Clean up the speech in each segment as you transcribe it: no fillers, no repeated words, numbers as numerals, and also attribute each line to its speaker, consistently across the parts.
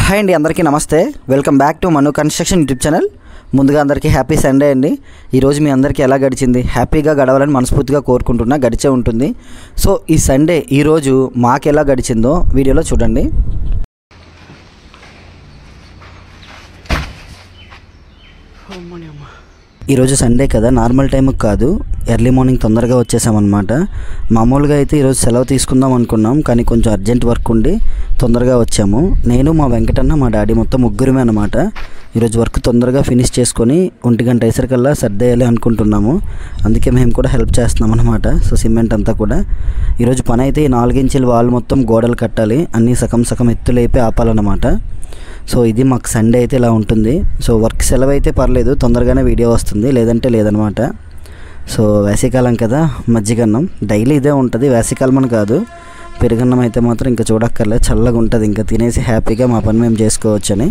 Speaker 1: Hi అండి, అందరికీ నమస్తే. Welcome back to Manu construction YouTube channel. ముందుగా అందరికీ హ్యాపీ సండే అండి. ఈరోజు మీ అందరికీ ఎలా గడిచింది? హ్యాపీగా గడవాలని మనస్ఫూర్తిగా కోరుకుంటున్నా. గడిచే ఉంటుంది. సో ఈ సండే ఈరోజు మాకు ఎలా గడిచిందో వీడియోలో చూడండి. ఈరోజు సండే కదా, నార్మల్ టైంకి కాదు, ఎర్లీ మార్నింగ్ తొందరగా వచ్చేసామన్నమాట. మామూలుగా అయితే ఈరోజు సెలవు తీసుకుందాం అనుకున్నాం, కానీ కొంచెం అర్జెంట్ వర్క్ ఉండి తొందరగా వచ్చాము. నేను, మా వెంకటన్న, మా డాడీ మొత్తం ముగ్గురమే అనమాట. ఈరోజు వర్క్ తొందరగా ఫినిష్ చేసుకొని 1 గంట అయ్యేసరికల్లా సర్దేయాలి అనుకుంటున్నాము. అందుకే మేము కూడా హెల్ప్ చేస్తున్నాం అనమాట. సో సిమెంట్ అంతా కూడా ఈరోజు పని అయితే 4 ఇంచుల వాల్ మొత్తం గోడలు కట్టాలి, అన్నీ సగం ఎత్తులేపి ఆపాలన్నమాట. సో ఇది మాకు సండే అయితే ఇలా ఉంటుంది. సో వర్క్ సెలవు అయితే పర్లేదు, తొందరగానే వీడియో వస్తుంది, లేదంటే లేదనమాట. సో వేసవికాలం కదా, మజ్జిగన్నం డైలీ ఇదే ఉంటుంది. వేసవికాలం అని కాదు, పెరుగన్నం అయితే మాత్రం ఇంకా చూడక్కర్లేదు, చల్లగా ఉంటుంది. ఇంకా తినేసి హ్యాపీగా మా పని మేము చేసుకోవచ్చని.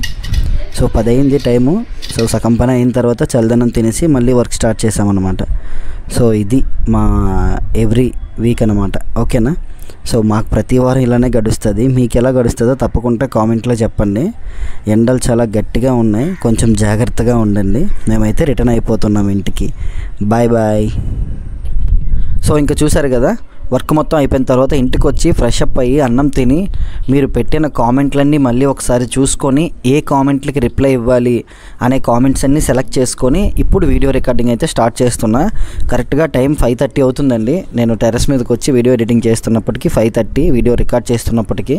Speaker 1: సో 10 అయింది టైము. సో సగం పని అయిన తర్వాత చల్లదన్నం తినేసి మళ్ళీ వర్క్ స్టార్ట్ చేసామన్నమాట. సో ఇది మా ఎవ్రీ వీక్ అనమాట. ఓకేనా? సో మాకు ప్రతి వారం ఇలానే గడుస్తుంది. మీకు ఎలా గడుస్తుందో తప్పకుండా కామెంట్లో చెప్పండి. ఎండలు చాలా గట్టిగా ఉన్నాయి, కొంచెం జాగ్రత్తగా ఉండండి. మేమైతే రిటర్న్ అయిపోతున్నాం ఇంటికి. Bye bye. సో ఇంకా చూసారు కదా, వర్క్ మొత్తం అయిపోయిన తర్వాత ఇంటికి వచ్చి ఫ్రెష్ అప్ అయ్యి అన్నం తిని మీరు పెట్టిన కామెంట్లన్నీ మళ్ళీ ఒకసారి చూసుకొని ఏ కామెంట్లకి రిప్లై ఇవ్వాలి అనే కామెంట్స్ అన్నీ సెలెక్ట్ చేసుకొని ఇప్పుడు వీడియో రికార్డింగ్ అయితే స్టార్ట్ చేస్తున్నా. కరెక్ట్గా టైం 5:30 అవుతుందండి. నేను టెర్రస్ మీదకి వచ్చి వీడియో ఎడిటింగ్ చేస్తున్నప్పటికీ 5:30, వీడియో రికార్డ్ చేస్తున్నప్పటికీ.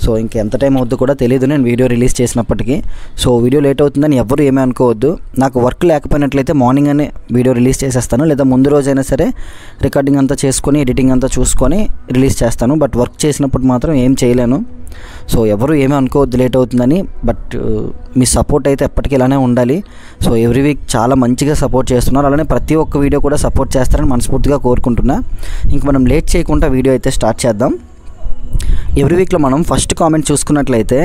Speaker 1: సో ఇంకా ఎంత టైం అవుద్దో కూడా తెలియదు నేను వీడియో రిలీజ్ చేసినప్పటికీ. సో వీడియో లేట్ అవుతుందని ఎవరు ఏమీ అనుకోవద్దు. నాకు వర్క్ లేకపోయినట్లయితే మార్నింగ్ అనే వీడియో రిలీజ్ చేసేస్తాను, లేదా ముందు రోజైనా సరే రికార్డింగ్ అంతా చేసుకొని ఎడిటింగ్ అంతా చూసుకొని రిలీజ్ చేస్తాను. బట్ వర్క్ చేసినప్పుడు మాత్రం ఏం చేయలేను. సో ఎవరు ఏమీ అనుకోవద్దు లేట్ అవుతుందని. బట్ మీ సపోర్ట్ అయితే ఎప్పటికీ ఇలానే ఉండాలి. సో ఎవ్రీ వీక్ చాలా మంచిగా సపోర్ట్ చేస్తున్నారు, అలానే ప్రతి ఒక్క వీడియో కూడా సపోర్ట్ చేస్తారని మనస్ఫూర్తిగా కోరుకుంటున్నా. ఇంక మనం లేట్ చేయకుండా వీడియో అయితే స్టార్ట్ చేద్దాం. ఎవ్రీ వీక్లో మనం ఫస్ట్ కామెంట్ చూసుకున్నట్లయితే,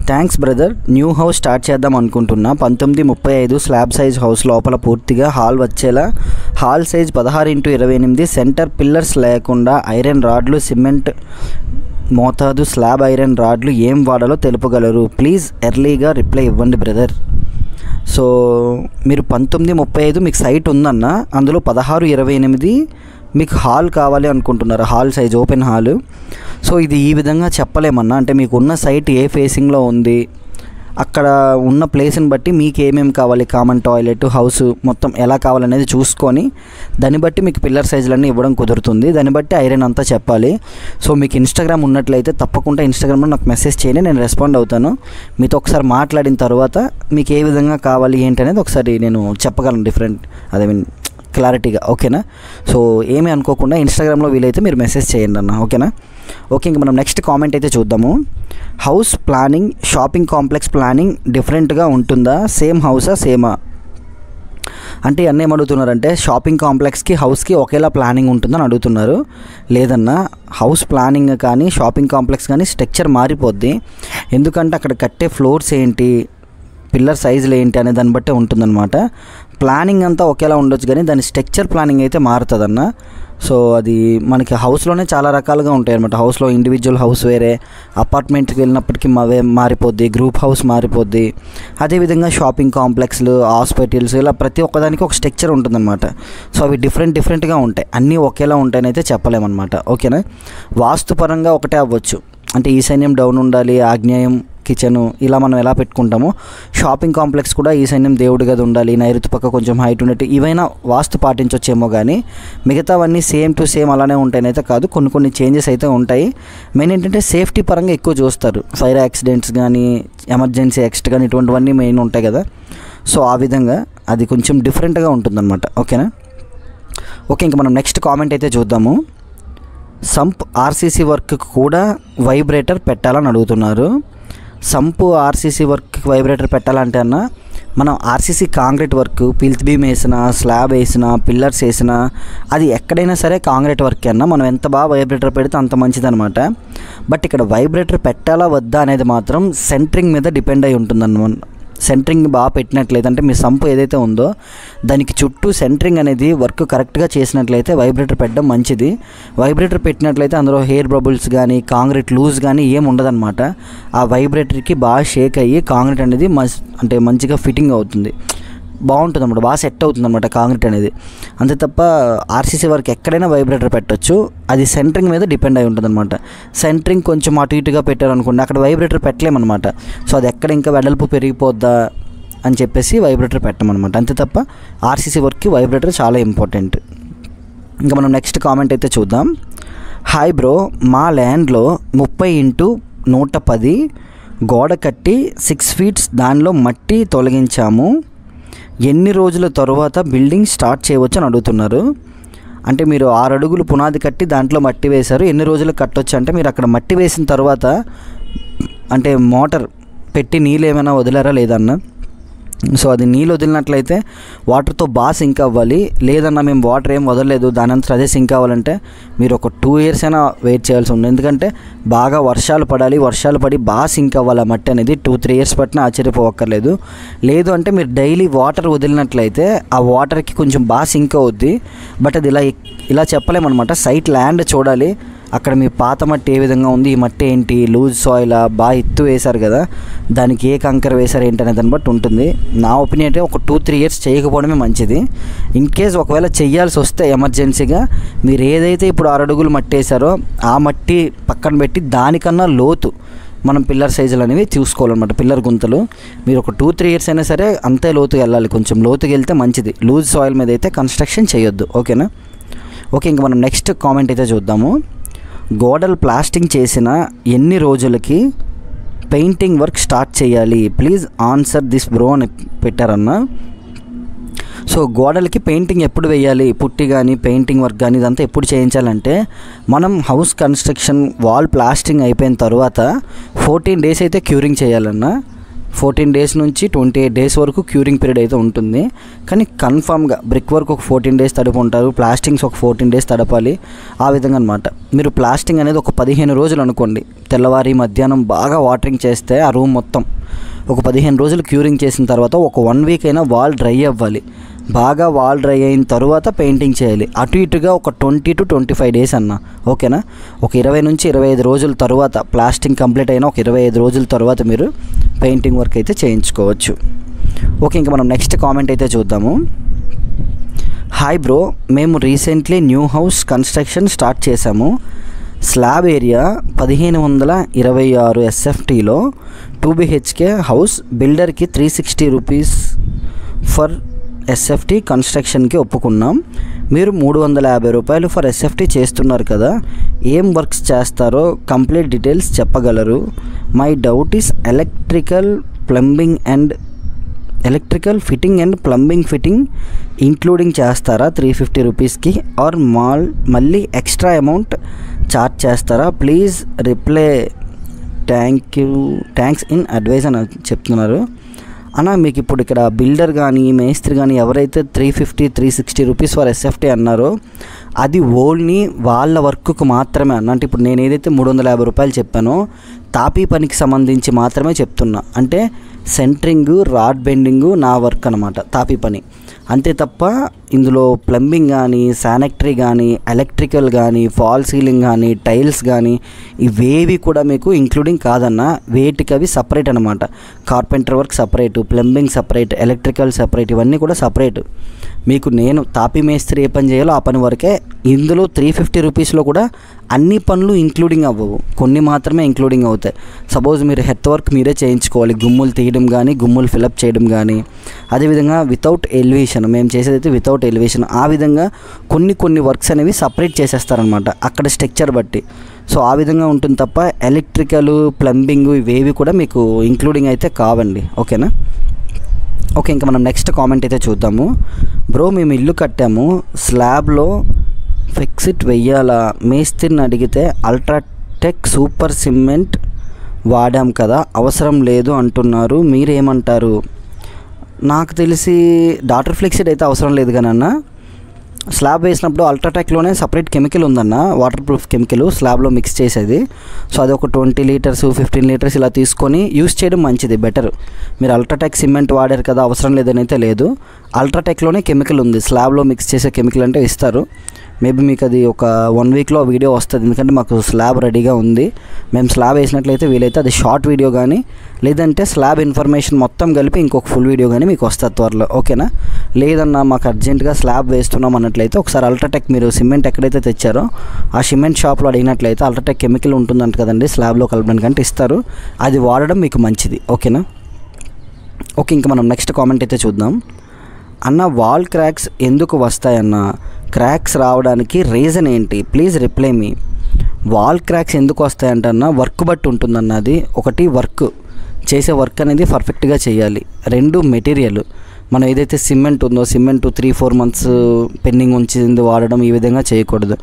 Speaker 1: thanks brother, new house start చేద్దాం అనుకుంటున్నా. 1935 స్లాబ్ సైజ్ హౌస్, లోపల పూర్తిగా హాల్ వచ్చేలా, hall size 16x28, centre pillars లేకుండా ఐరన్ రాడ్లు, సిమెంట్ మోతాదు, స్లాబ్ ఐరన్ రాడ్లు ఏం వాడాలో తెలుపగలరు? ప్లీజ్ ఎర్లీగా రిప్లై ఇవ్వండి బ్రదర్. సో మీరు 1935 మీకు సైట్ ఉందన్న, అందులో 16x28 మీకు హాల్ కావాలి అనుకుంటున్నారు, hall size open hall. So ఇది ఈ విధంగా చెప్పలేమన్నా, అంటే మీకు ఉన్న సైట్ ఏ ఫేసింగ్లో ఉంది, అక్కడ ఉన్న ప్లేస్ని బట్టి మీకు ఏమేమి కావాలి, కామన్ టాయిలెట్, హౌస్ మొత్తం ఎలా కావాలనేది చూసుకొని దాన్ని బట్టి మీకు పిల్లర్ సైజులన్నీ ఇవ్వడం కుదురుతుంది. దాన్ని బట్టి ఐరన్ అంతా చెప్పాలి. సో మీకు ఇన్స్టాగ్రామ్ ఉన్నట్లయితే తప్పకుండా ఇన్స్టాగ్రామ్లో నాకు మెసేజ్ చేయండి, నేను రెస్పాండ్ అవుతాను. మీతో ఒకసారి మాట్లాడిన తర్వాత మీకు ఏ విధంగా కావాలి ఏంటి అనేది ఒకసారి నేను చెప్పగలను, డిఫరెంట్ క్లారిటీగా. ఓకేనా? సో ఏమీ అనుకోకుండా ఇన్స్టాగ్రామ్లో వీలైతే మీరు మెసేజ్ చేయండి అన్న. ఓకేనా? ఓకే, ఇంక మనం నెక్స్ట్ కామెంట్ అయితే చూద్దాము. House planning, shopping complex planning డిఫరెంట్గా ఉంటుందా? సేమ్ హౌసా, సేమా? అంటే అన్నీ ఏమడుగుతున్నారంటే షాపింగ్ కాంప్లెక్స్కి హౌస్కి ఒకేలా ప్లానింగ్ ఉంటుందని అడుగుతున్నారు. లేదన్నా, హౌస్ ప్లానింగ్ కానీ షాపింగ్ కాంప్లెక్స్ కానీ స్ట్రక్చర్ మారిపోద్ది. ఎందుకంటే అక్కడ కట్టే ఫ్లోర్స్ ఏంటి, పిల్లర్ సైజులు ఏంటి అనే దాన్ని బట్టే ఉంటుందన్నమాట. ప్లానింగ్ అంతా ఒకేలా ఉండొచ్చు కానీ దాని స్ట్రక్చర్ ప్లానింగ్ అయితే మారుతుందన్న. సో అది మనకి హౌస్లోనే చాలా రకాలుగా ఉంటాయి అనమాట. హౌస్లో ఇండివిజువల్ హౌస్ వేరే, అపార్ట్మెంట్కి వెళ్ళినప్పటికీ మారిపోద్ది, గ్రూప్ హౌస్ మారిపోద్ది. అదేవిధంగా షాపింగ్ కాంప్లెక్స్లు, హాస్పిటల్స్, ఇలా ప్రతి ఒక్కదానికి ఒక స్ట్రక్చర్ ఉంటుందన్నమాట. సో అవి డిఫరెంట్గా ఉంటాయి, అన్నీ ఒకేలా ఉంటాయని అయితే చెప్పలేమన్నమాట. ఓకేనా? వాస్తుపరంగా ఒకటే అవ్వచ్చు, అంటే ఈశాన్యం డౌన్ ఉండాలి, ఆగ్నేయం కిచెను, ఇలా మనం ఎలా పెట్టుకుంటామో షాపింగ్ కాంప్లెక్స్ కూడా ఈశాన్యం దేవుడి గది ఉండాలి, నైరుతి పక్క కొంచెం హైట్ ఉన్నట్టు, ఇవైనా వాస్తు పాటించవచ్చేమో కానీ మిగతావన్నీ సేమ్ టు సేమ్ అలానే ఉంటాయని అయితే కాదు, కొన్ని చేంజెస్ అయితే ఉంటాయి. మెయిన్ ఏంటంటే సేఫ్టీ పరంగా ఎక్కువ చూస్తారు, ఫైర్ యాక్సిడెంట్స్ కానీ, ఎమర్జెన్సీ ఎక్స్ట్ కానీ, ఇటువంటివన్నీ మెయిన్ ఉంటాయి కదా. సో ఆ విధంగా అది కొంచెం డిఫరెంట్గా ఉంటుందన్నమాట. ఓకేనా? ఓకే, ఇంక మనం నెక్స్ట్ కామెంట్ అయితే చూద్దాము. సంప్ ఆర్సీసీ వర్క్ కూడా వైబ్రేటర్ పెట్టాలని అడుగుతున్నారు. సంపు ఆర్సీసీ వర్క్ వైబ్రేటర్ పెట్టాలంటే అన్న, మనం ఆర్సీసీ కాంక్రీట్ వర్క్, పిల్త్ బీమ్ వేసినా, స్లాబ్ వేసినా, పిల్లర్స్ వేసినా, అది ఎక్కడైనా సరే కాంక్రీట్ వర్క్ అన్నా మనం ఎంత బాగా వైబ్రేటర్ పెడితే అంత మంచిదన్నమాట. బట్ ఇక్కడ వైబ్రేటర్ పెట్టాలా వద్దా అనేది మాత్రం సెంటరింగ్ మీద డిపెండ్ అయి ఉంటుందన్నమాట. సెంటరింగ్ బాగా పెట్టినట్లయితే, అంటే మీ సంపు ఏదైతే ఉందో దానికి చుట్టూ సెంటరింగ్ అనేది వర్క్ కరెక్ట్గా చేసినట్లయితే వైబ్రేటర్ పెట్టడం మంచిది. వైబ్రేటర్ పెట్టినట్లయితే అందులో హెయిర్ బబుల్స్ కానీ కాంక్రీట్ లూజ్ కానీ ఏం ఉండదన్నమాట. ఆ వైబ్రేటర్కి బాగా షేక్ అయ్యి కాంక్రీట్ అనేది అంటే మంచిగా ఫిట్టింగ్ అవుతుంది, బాగుంటుంది అన్నమాట, బాగా సెట్ అవుతుంది అన్నమాట కాంక్రీట్ అనేది. అంతే తప్ప ఆర్సీసీ వర్క్ ఎక్కడైనా వైబ్రేటర్ పెట్టచ్చు, అది సెంటరింగ్ మీద డిపెండ్ అయి ఉంటుంది అనమాట. సెంటరింగ్ కొంచెం అటు ఇటుగా పెట్టారనుకోండి, అక్కడ వైబ్రేటర్ పెట్టలేమన్నమాట. సో అది ఎక్కడ ఇంకా వెడల్పు పెరిగిపోద్దా అని చెప్పేసి వైబ్రేటర్ పెట్టమన్నమాట. అంతే తప్ప ఆర్సీసీ వర్క్కి వైబ్రేటర్ చాలా ఇంపార్టెంట్. ఇంకా మనం నెక్స్ట్ కామెంట్ అయితే చూద్దాం. హాయ్ బ్రో, మా ల్యాండ్లో 30x110 గోడ కట్టి 6 feet దానిలో మట్టి తొలగించాము, ఎన్ని రోజుల తర్వాత బిల్డింగ్ స్టార్ట్ చేయవచ్చు అని అడుగుతున్నారు. అంటే మీరు 6 అడుగులు పునాది కట్టి దాంట్లో మట్టి వేశారు, ఎన్ని రోజులు కట్టొచ్చు అంటే మీరు అక్కడ మట్టి వేసిన తర్వాత అంటే మోటార్ పెట్టి నీళ్ళు ఏమైనా వదిలారా లేదన్నా. సో అది నీళ్ళు వదిలినట్లయితే వాటర్తో బాగా సింక్ అవ్వాలి. లేదన్నా మేము వాటర్ ఏం వదలలేదు దాని అంతా అదే సింక్ అవ్వాలంటే మీరు ఒక 2 years అయినా వెయిట్ చేయాల్సి ఉంది. ఎందుకంటే బాగా వర్షాలు పడాలి, వర్షాలు పడి బాగా సింక్ అవ్వాలి ఆ మట్టి అనేది. 2-3 years పట్టినా ఆశ్చర్యపోవక్కర్లేదు. లేదు అంటే మీరు డైలీ వాటర్ వదిలినట్లయితే ఆ వాటర్కి కొంచెం బాగా సింక్ అవుద్ది. బట్ అది ఇలా చెప్పలేమన్నమాట. సైట్ ల్యాండ్ చూడాలి, అక్కడ మీ పాత మట్టి ఏ విధంగా ఉంది, ఈ మట్టి ఏంటి, లూజ్ సాయిలా, బాగా ఎత్తు వేశారు కదా, దానికి ఏ కంకర వేశారు ఏంటి అనే దాన్ని బట్టి ఉంటుంది. నా ఒపీనియన్ అయితే ఒక 2-3 years చేయకపోవడమే మంచిది. ఇన్ కేస్ ఒకవేళ చెయ్యాల్సి వస్తే ఎమర్జెన్సీగా మీరు ఏదైతే ఇప్పుడు 6 అడుగులు మట్టి వేశారో ఆ మట్టి పక్కన పెట్టి దానికన్నా లోతు మనం పిల్లర్ సైజులు అనేవి చూసుకోవాలన్నమాట. పిల్లర్ గుంతలు మీరు ఒక 2-3 years అయినా సరే అంతే లోతుగా వెళ్ళాలి, కొంచెం లోతుగా వెళ్తే మంచిది. లూజ్ సాయిల్ మీద అయితే కన్స్ట్రక్షన్ చేయొద్దు, ఓకేనా. ఓకే, ఇంకా మనం నెక్స్ట్ కామెంట్ అయితే చూద్దాము. గోడలు ప్లాస్టింగ్ చేసిన ఎన్ని రోజులకి పెయింటింగ్ వర్క్ స్టార్ట్ చేయాలి, ప్లీజ్ ఆన్సర్ దిస్ బ్రో అని పెట్టారన్న. సో గోడలకి పెయింటింగ్ ఎప్పుడు వేయాలి, పుట్టి కానీ పెయింటింగ్ వర్క్ కానీ ఇదంతా ఎప్పుడు చేయించాలంటే మనం హౌస్ కన్స్ట్రక్షన్ వాల్ ప్లాస్టింగ్ అయిపోయిన తర్వాత 14 days అయితే క్యూరింగ్ చేయాలన్నా. 14 days నుంచి 28 days వరకు క్యూరింగ్ పీరియడ్ అయితే ఉంటుంది. కానీ కన్ఫామ్గా బ్రిక్ వర్క్ ఒక 14 days తడుపుంటారు, ప్లాస్టింగ్స్ ఒక 14 days తడపాలి, ఆ విధంగా అనమాట. మీరు ప్లాస్టింగ్ అనేది ఒక 15 రోజులు అనుకోండి. తెల్లవారి మధ్యాహ్నం బాగా వాటరింగ్ చేస్తే ఆ రూమ్ మొత్తం ఒక 15 రోజులు క్యూరింగ్ చేసిన తర్వాత ఒక 1 week అయినా వాల్ డ్రై అవ్వాలి. బాగా వాల్ డ్రై అయిన తర్వాత పెయింటింగ్ చేయాలి. అటు ఇటుగా ఒక 20 to 25 days అన్న, ఓకేనా. ఒక 20 నుంచి 25 రోజుల తర్వాత ప్లాస్టింగ్ కంప్లీట్ అయిన ఒక 25 రోజుల తర్వాత మీరు పెయింటింగ్ వర్క్ అయితే చేయించుకోవచ్చు. ఓకే, ఇంకా మనం నెక్స్ట్ కామెంట్ అయితే చూద్దాము. హాయ్ బ్రో, మేము recently new house construction start చేశాము. స్లాబ్ ఏరియా 1526 SFTలో 2 BHK హౌస్. బిల్డర్కి 360 rupees ఫర్ SFT కన్స్ట్రక్షన్కి ఒప్పుకున్నాం. మీరు 350 రూపాయలు ఫర్ SFT చేస్తున్నారు కదా, ఏం వర్క్స్ చేస్తారో కంప్లీట్ డీటెయిల్స్ చెప్పగలరు. My doubt is electrical fitting and plumbing fitting including చేస్తారా 350 రూపీస్కి, ఆర్ మళ్ళీ ఎక్స్ట్రా అమౌంట్ ఛార్జ్ చేస్తారా? Please reply, thanks in advice అని చెప్తున్నారు. అన్న మీకు ఇప్పుడు ఇక్కడ బిల్డర్ కానీ మేస్త్రి కానీ ఎవరైతే 350-360 రూపీస్ ఫర్ SFT అన్నారో అది ఓన్లీ వాళ్ళ వర్క్కు మాత్రమే అన్న. అంటే ఇప్పుడు నేను ఏదైతే 350 రూపాయలు చెప్పానో తాపీ పనికి సంబంధించి మాత్రమే చెప్తున్నా. అంటే సెంటరింగ్, రాడ్ బెండింగు నా వర్క్ అనమాట, తాపీ పని. అంతే తప్ప ఇందులో ప్లంబింగ్ కానీ, శానిటరీ కానీ, ఎలక్ట్రికల్ కానీ, ఫాల్ సీలింగ్ కానీ, టైల్స్ కానీ ఇవేవి కూడా మీకు ఇంక్లూడింగ్ కాదన్న. వేటికి అవి సపరేట్ అనమాట. Carpenter work separate, plumbing separate, electrical separate, ఇవన్నీ కూడా సపరేట్. మీకు నేను తాపీ మేస్త్రి ఏ పని చేయాలో ఆ పని వరకే. ఇందులో 350 రూపీస్లో కూడా అన్ని పనులు ఇంక్లూడింగ్ అవ్వవు, కొన్ని మాత్రమే ఇంక్లూడింగ్ అవుతాయి. సపోజ్ మీరు హెత్ వర్క్ మీరే చేయించుకోవాలి, గుమ్ములు తీయడం కానీ, గుమ్ములు ఫిలప్ చేయడం కానీ. అదేవిధంగా వితౌట్ ఎలివేషన్, మేము చేసేదైతే వితౌట్ ఎలివేషన్. ఆ విధంగా కొన్ని వర్క్స్ అనేవి సపరేట్ చేసేస్తారనమాట అక్కడ స్ట్రక్చర్ బట్టి. సో ఆ విధంగా ఉంటుంది తప్ప ఎలక్ట్రికల్, ప్లంబింగ్ ఇవేవి కూడా మీకు ఇంక్లూడింగ్ అయితే కావండి, ఓకేనా. ఓకే, ఇంకా మనం నెక్స్ట్ కామెంట్ అయితే చూద్దాము. బ్రో మేము ఇల్లు కట్టాము, స్లాబ్లో ఫిక్సిట్ వెయ్యాలా, మేస్త్రిని అడిగితే అల్ట్రాటెక్ సూపర్ సిమెంట్ వాడాం కదా, అవసరం లేదు అంటున్నారు, మీరేమంటారు? నాకు తెలిసి డాటర్ ఫ్లెక్సిడ్ అయితే అవసరం లేదు కానీ అన్న, స్లాబ్ వేసినప్పుడు అల్ట్రాటెక్లోనే సపరేట్ కెమికల్ ఉందన్న, వాటర్ ప్రూఫ్ కెమికల్ స్లాబ్లో మిక్స్ చేసేది. సో అది ఒక 20 లీటర్స్ 15 లీటర్స్ ఇలా తీసుకొని యూస్ చేయడం మంచిది, బెటర్. మీరు అల్ట్రాటెక్ సిమెంట్ వాడారు కదా, అవసరం లేదని అయితే లేదు. అల్ట్రాటెక్లోనే కెమికల్ ఉంది, స్లాబ్లో మిక్స్ చేసే కెమికల్ అంటే ఇస్తారు. మేబీ మీకు అది ఒక 1 వీక్లో వీడియో వస్తుంది, ఎందుకంటే మాకు స్లాబ్ రెడీగా ఉంది. మేము స్లాబ్ వేసినట్లయితే వీలైతే అది షార్ట్ వీడియో కానీ, లేదంటే స్లాబ్ ఇన్ఫర్మేషన్ మొత్తం కలిపి ఇంకొక ఫుల్ వీడియో కానీ మీకు వస్తుంది త్వరలో, ఓకేనా. లేదన్నా మాకు అర్జెంటుగా స్లాబ్ వేస్తున్నాం అన్నట్లయితే ఒకసారి అల్ట్రాటెక్ మీరు సిమెంట్ ఎక్కడైతే తెచ్చారో ఆ సిమెంట్ షాప్లో అడిగినట్లయితే అల్ట్రాటెక్ కెమికల్ ఉంటుందంట కదండి స్లాబ్లో కలపడానికి, అంటే ఇస్తారు. అది వాడడం మీకు మంచిది, ఓకేనా. ఓకే, ఇంకా మనం నెక్స్ట్ కామెంట్ అయితే చూద్దాం. అన్న వాల్ క్రాక్స్ ఎందుకు వస్తాయన్న, క్రాక్స్ రావడానికి రీజన్ ఏంటి, please reply me. Wall cracks ఎందుకు వస్తాయంటన్న వర్క్ బట్టి ఉంటుందన్న. అది ఒకటి వర్క్ చేసే వర్క్ అనేది పర్ఫెక్ట్గా చేయాలి. 2 మెటీరియల్, మనం ఏదైతే సిమెంట్ ఉందో సిమెంట్ 3-4 మంత్స్ పెండింగ్ ఉంచింది వాడడం ఈ విధంగా చేయకూడదు.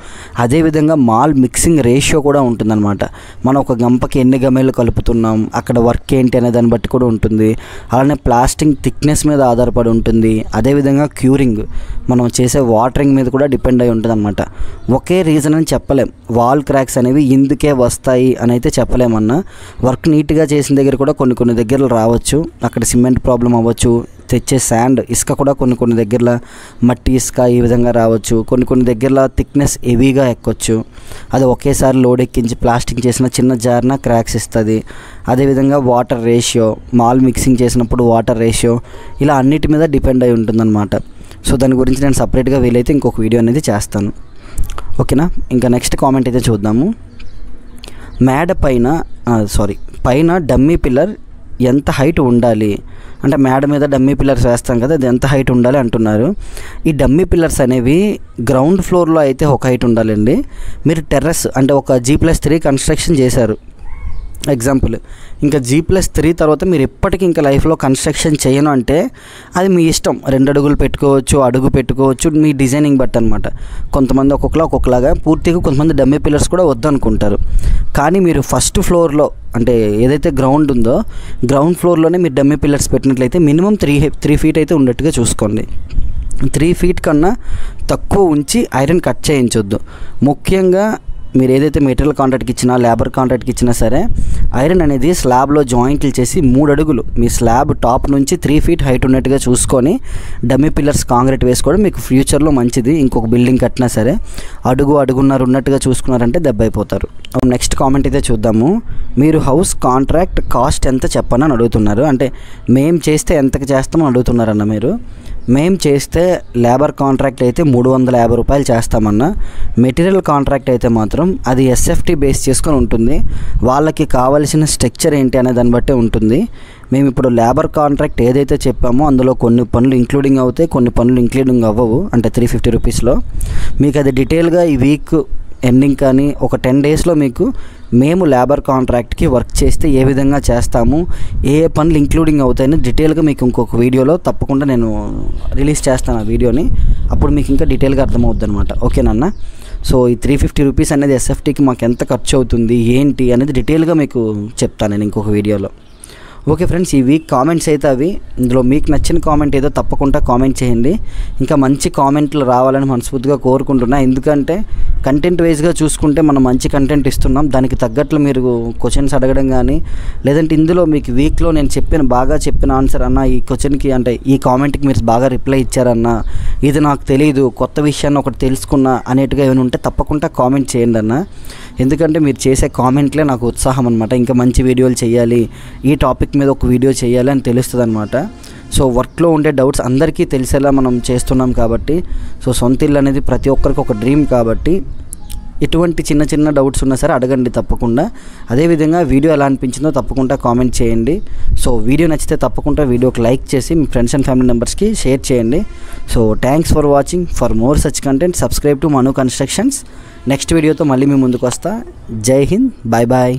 Speaker 1: అదేవిధంగా మాల్ మిక్సింగ్ రేషియో కూడా ఉంటుందన్నమాట. మనం ఒక గంపకి ఎన్ని గమేలు కలుపుతున్నాం, అక్కడ వర్క్ ఏంటి అనే దాన్ని బట్టి కూడా ఉంటుంది. అలానే ప్లాస్టింగ్ థిక్నెస్ మీద ఆధారపడి ఉంటుంది. అదేవిధంగా క్యూరింగ్, మనం చేసే వాటరింగ్ మీద కూడా డిపెండ్ అయి ఉంటుంది అనమాట. ఒకే రీజన్ అని చెప్పలేం. వాల్ క్రాక్స్ అనేవి ఇందుకే వస్తాయి అని అయితే చెప్పలేమన్నా. వర్క్ నీట్గా చేసిన దగ్గర కూడా కొన్ని దగ్గరలు రావచ్చు, అక్కడ సిమెంట్ ప్రాబ్లం అవ్వచ్చు, తెచ్చే శాండ్ ఇసుక కూడా కొన్ని దగ్గరలో మట్టి ఇసుక ఈ విధంగా రావచ్చు, కొన్ని దగ్గరలో థిక్నెస్ హెవీగా ఎక్కొచ్చు. అది ఒకేసారి లోడ్ ఎక్కించి ప్లాస్టింగ్ చేసిన చిన్న జార్న క్రాక్స్ ఇస్తుంది. అదేవిధంగా వాటర్ రేషియో, మాల్ మిక్సింగ్ చేసినప్పుడు వాటర్ రేషియో, ఇలా అన్నిటి మీద డిపెండ్ అయి ఉంటుందన్నమాట. సో దాని గురించి నేను సపరేట్గా వీలైతే ఇంకొక వీడియో అనేది చేస్తాను, ఓకేనా. ఇంకా నెక్స్ట్ కామెంట్ అయితే చూద్దాము. మేడ పైన డమ్మీ పిల్లర్ ఎంత హైట్ ఉండాలి అంటే, మేడ మీద డమ్మీ పిల్లర్స్ వేస్తాం కదా, అది ఎంత హైట్ ఉండాలి అంటున్నారు. ఈ డమ్మీ పిల్లర్స్ అనేవి గ్రౌండ్ ఫ్లోర్లో అయితే ఒక హైట్ ఉండాలండి. మీరు టెర్రస్ అంటే ఒక G+3 కన్స్ట్రక్షన్ చేశారు ఎగ్జాంపుల్, ఇంకా G+3 తర్వాత మీరు ఎప్పటికీ ఇంకా లైఫ్లో కన్స్ట్రక్షన్ చేయను అంటే అది మీ ఇష్టం. 2 అడుగులు పెట్టుకోవచ్చు, అడుగు పెట్టుకోవచ్చు, మీ డిజైనింగ్ బట్టి అనమాట. కొంతమంది ఒక్కొక్కలాగా పూర్తిగా, కొంతమంది డమ్మీ పిల్లర్స్ కూడా వద్దనుకుంటారు. కానీ మీరు ఫస్ట్ ఫ్లోర్లో అంటే ఏదైతే గ్రౌండ్ ఉందో గ్రౌండ్ ఫ్లోర్లోనే మీరు డమ్మీ పిల్లర్స్ పెట్టినట్లయితే మినిమం 3 ఫీట్ అయితే ఉండేట్టుగా చూసుకోండి. 3 ఫీట్ కన్నా తక్కువ ఉంచి ఐరన్ కట్ చేయించొద్దు. ముఖ్యంగా మీరు ఏదైతే మెటీరియల్ కాంట్రాక్ట్కి ఇచ్చినా లేబర్ కాంట్రాక్ట్కి ఇచ్చినా సరే ఐరన్ అనేది స్లాబ్లో జాయింట్లు చేసి 3 అడుగులు మీ స్లాబ్ టాప్ నుంచి 3 ఫీట్ హైట్ ఉన్నట్టుగా చూసుకొని డమ్మీ పిల్లర్స్ కాంక్రీట్ వేసుకోవడం మీకు ఫ్యూచర్లో మంచిది. ఇంకొక బిల్డింగ్ కట్టినా సరే అడుగున్నర ఉన్నట్టుగా చూసుకున్నారంటే దెబ్బ అయిపోతారు. నెక్స్ట్ కామెంట్ అయితే చూద్దాము. మీరు హౌస్ కాంట్రాక్ట్ కాస్ట్ ఎంత చెప్పని అడుగుతున్నారు. అంటే మేము చేస్తే ఎంతకు చేస్తామని అడుగుతున్నారన్న మీరు. మేము చేస్తే లేబర్ కాంట్రాక్ట్ అయితే 350 రూపాయలు చేస్తామన్నా. మెటీరియల్ కాంట్రాక్ట్ అయితే మాత్రం అది SFT బేస్ చేసుకొని ఉంటుంది. వాళ్ళకి కావాల్సిన స్ట్రక్చర్ ఏంటి అనే దాన్ని బట్టే ఉంటుంది. మేము ఇప్పుడు లేబర్ కాంట్రాక్ట్ ఏదైతే చెప్పామో అందులో కొన్ని పనులు ఇంక్లూడింగ్ అవుతాయి, కొన్ని పనులు ఇంక్లూడింగ్ అవ్వవు. అంటే 350 రూపీస్లో మీకు అది డీటెయిల్గా ఈ వీక్ ఎండింగ్ కానీ ఒక 10 డేస్లో మీకు మేము లేబర్ కాంట్రాక్ట్కి వర్క్ చేస్తే ఏ విధంగా చేస్తాము, ఏ పనులు ఇంక్లూడింగ్ అవుతాయని డీటెయిల్గా మీకు ఇంకొక వీడియోలో తప్పకుండా నేను రిలీజ్ చేస్తాను ఆ వీడియోని. అప్పుడు మీకు ఇంకా డీటెయిల్గా అర్థమవుద్ది అనమాట, ఓకేనన్నా. సో ఈ 350 రూపీస్ అనేది SFTకి మాకు ఎంత ఖర్చు అవుతుంది ఏంటి అనేది డీటెయిల్గా మీకు చెప్తాను నేను ఇంకొక వీడియోలో. ఓకే ఫ్రెండ్స్, ఈ వీక్ కామెంట్స్ అయితే అవి. ఇందులో మీకు నచ్చిన కామెంట్ ఏదో తప్పకుండా కామెంట్ చేయండి. ఇంకా మంచి కామెంట్లు రావాలని మనస్ఫూర్తిగా కోరుకుంటున్నా. ఎందుకంటే కంటెంట్ వైజ్గా చూసుకుంటే మనం మంచి కంటెంట్ ఇస్తున్నాం, దానికి తగ్గట్లు మీరు క్వశ్చన్స్ అడగడం కానీ, లేదంటే ఇందులో మీకు వీక్లో నేను బాగా చెప్పిన ఆన్సర్ అన్న, ఈ క్వశ్చన్కి అంటే ఈ కామెంట్కి మీరు బాగా రిప్లై ఇచ్చారన్న, ఇది నాకు తెలియదు, కొత్త విషయాన్ని ఒకటి తెలుసుకున్నా అనేట్టుగా ఏమైనా ఉంటే తప్పకుండా కామెంట్ చేయండి అన్న. ఎందుకంటే మీరు చేసే కామెంట్లే నాకు ఉత్సాహం అనమాట. ఇంకా మంచి వీడియోలు చేయాలి, ఈ టాపిక్ మీద ఒక వీడియో చేయాలి అని తెలుస్తుంది అనమాట. సో వర్క్లో ఉండే డౌట్స్ అందరికీ తెలిసేలా మనం చేస్తున్నాం కాబట్టి, సో సొంత ఇల్లు అనేది ప్రతి ఒక్కరికి ఒక డ్రీమ్ కాబట్టి ఎటువంటి చిన్న డౌట్స్ ఉన్నా సరే అడగండి తప్పకుండా. అదేవిధంగా వీడియో ఎలా అనిపించిందో తప్పకుండా కామెంట్ చేయండి. సో వీడియో నచ్చితే తప్పకుండా వీడియోకి లైక్ చేసి మీ ఫ్రెండ్స్ అండ్ ఫ్యామిలీ మెంబర్స్కి షేర్ చేయండి. So thanks for watching. For more such content subscribe to Manu constructions. Next వీడియోతో మళ్ళీ మీ ముందుకు వస్తా. జై హింద్, బాయ్ బాయ్.